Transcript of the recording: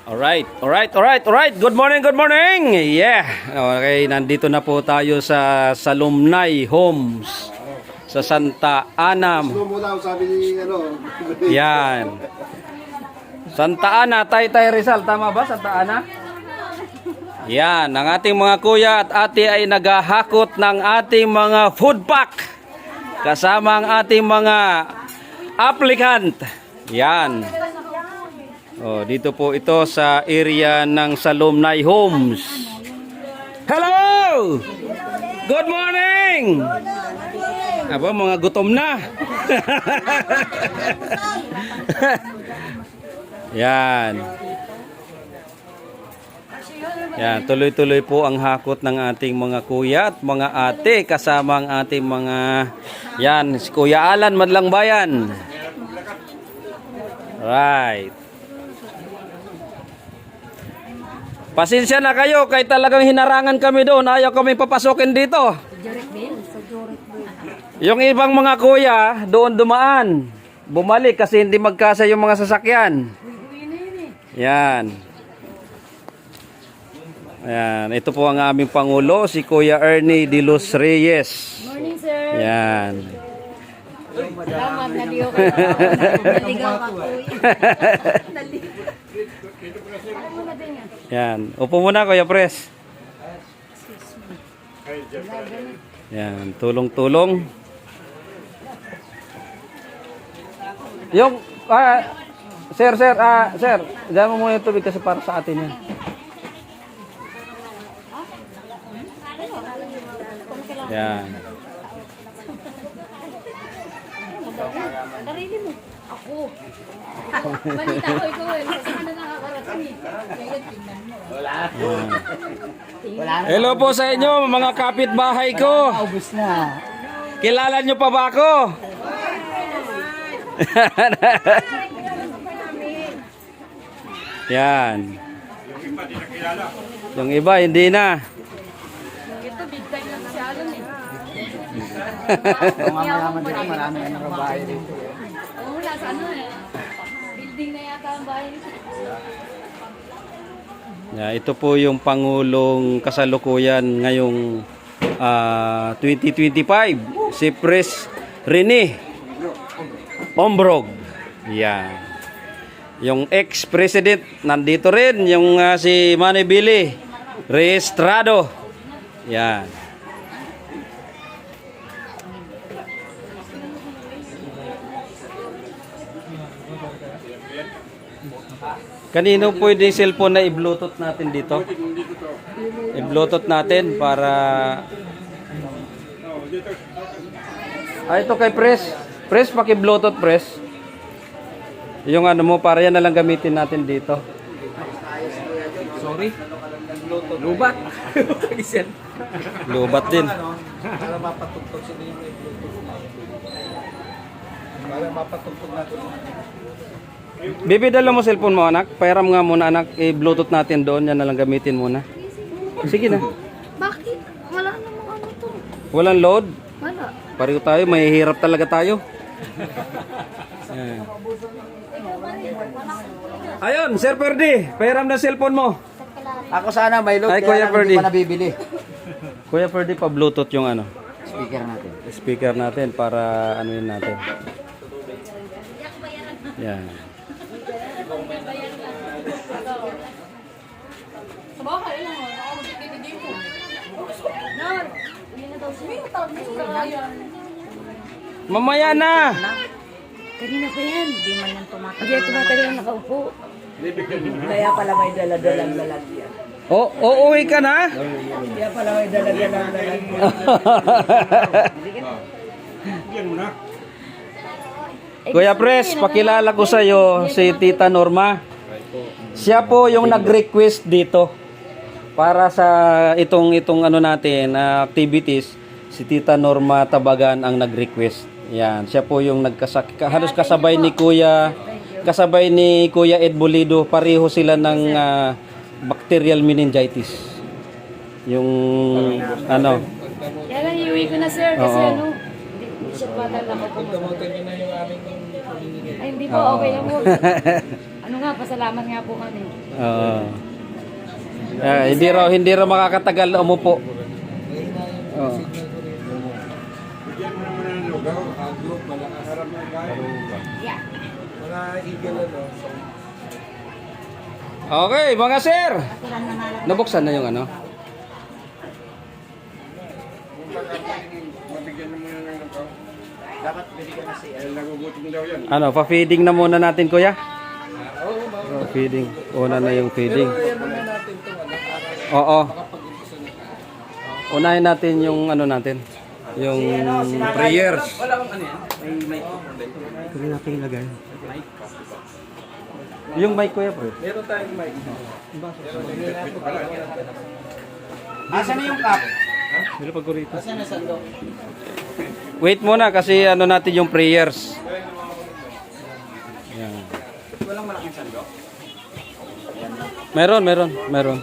Alright. Good morning. Yeah. Okay, nandito na po tayo sa Salumnay Homes sa Santa Ana. Sabi ni Yan. Santa Ana, Taytay Rizal, tama ba Santa Ana? Yan, ang ating mga kuya at ate ay naghahakot ng ating mga food pack kasama ang ating mga applicant. Yan. Oh, dito po ito sa area ng Salumnay Homes. Hello! Good morning! Aba, mga gutom na. Yan. Yan, tuloy-tuloy po ang hakot ng ating mga kuya at mga ate kasama ang ating mga yan, si Kuya Alan Madlang Bayan. Right. Pasensya na kayo kahit talagang hinarangan kami doon, ayaw kami papasokin dito. Yung ibang mga kuya doon dumaan, bumalik kasi hindi magkasa yung mga sasakyan. Yan. Ayan, ito po ang aming Pangulo, si Kuya Ernie De Los Reyes. Morning, sir. Yan. Salamat, naliw kayo. Naligaw ako. Yan. Upo muna, Kuya Pres. Yan, tulong-tulong. Yung, sir, dyan mo muna yung tubig kasi para sa atin yan. Yan. Darili mo. Ako. Balita ko ikaw eh. Saan na nakakarating eh. Kaya tingnan mo. Wala. Hello po sa inyo, mga kapitbahay ko. Ubus na. Kilala nyo pa ba ako? Yan. Yung iba hindi na. Ito big time lang si Alan eh. Mga mayaman dito, marami na nakabahay dito. Oo, nasa ano eh. Building na yata ang bahay. Yeah, ito po yung Pangulong kasalukuyan ngayong 2025, si Pres Rene Ombrog. Yan. Yung ex-president nandito rin, yung si Manny Billy Reestrado. Yan. Kanino pwede yung cellphone na i-bluetooth natin dito? I-bluetooth natin para... ito kay Pres. Pres, paki-bluetooth, Pres. Yung ano mo, para yan na lang gamitin natin dito. Sorry. Lubat. Lubat din. Para mapatugtog sila yung Bluetooth natin. Para mapatugtog natin. Bibi, dala mo cellphone mo, anak. Pairam nga muna, anak. I-bluetooth natin doon. Yan na lang gamitin muna. Sige na. Bakit? Wala namang ano to. Walang load. Wala. Pareho tayo. Mahihirap talaga tayo. Ayan. Ayun, Sir Ferdy. Pairam na cellphone mo. Ako sana may load, Ay, kaya Kuya lang Ferdy. hindi pa nabibili. Kuya Ferdy, pa-bluetooth yung ano. Speaker natin. Speaker natin para ano yun natin. Yan. Sa bahay lang mo. Ako magkikibigay mo. Nan! Uwi na daw siya. Mamaya na. Kanina pa yan. Hindi man yan tumatagal. Hindi yan tumatagal na nakaupo. Kaya pala may dala-dalang lalagyan. Oh, uuwi ka na? Kaya pala may dala-dalang lalagyan. Kuya Pres, pakilala ko sa iyo si Tita Norma. Siya po yung nag-request dito para sa itong ano natin, activities. Si Tita Norma Tabagan ang nag-request. Yan, siya po yung halos kasabay ni Kuya Ed Bolido, pareho sila ng bacterial meningitis. Yung ano. Kaya lang iuwi ko na sir kasi Oo. ano, hindi siya pa talaga ako. Ay hindi po, okay lang po. Ano nga, pasalamat nga po kami. Oo. Hindi raw makakatagal na umupo. Mahina yung Oo. signal ko rito. Bigyan mo naman ng lugaw, aglo, malakas. Harap ng kain. Yeah. Mga eagle ano. Okay, mga sir. Kasuran na nga lang. Nabuksan na yung ano? Kung baka pwedeng mabigyan na muna ng lugaw. Dapat bibigyan na si Dahil nagugutom daw yan. Ano, pa-feeding na muna natin, kuya? Oo, ma'am. Oh, feeding. Una na yung feeding. Pero yan naman natin itong ano, para Oo. makapag-umpisa na. Unahin natin yung ano natin. Yung prayers. Yung mic, kuya, pre. Meron tayong mic. Asan na yung cup? Asan na sando? Wait muna kasi ano natin yung prayers. Yan. Walang malaking sandok? Meron.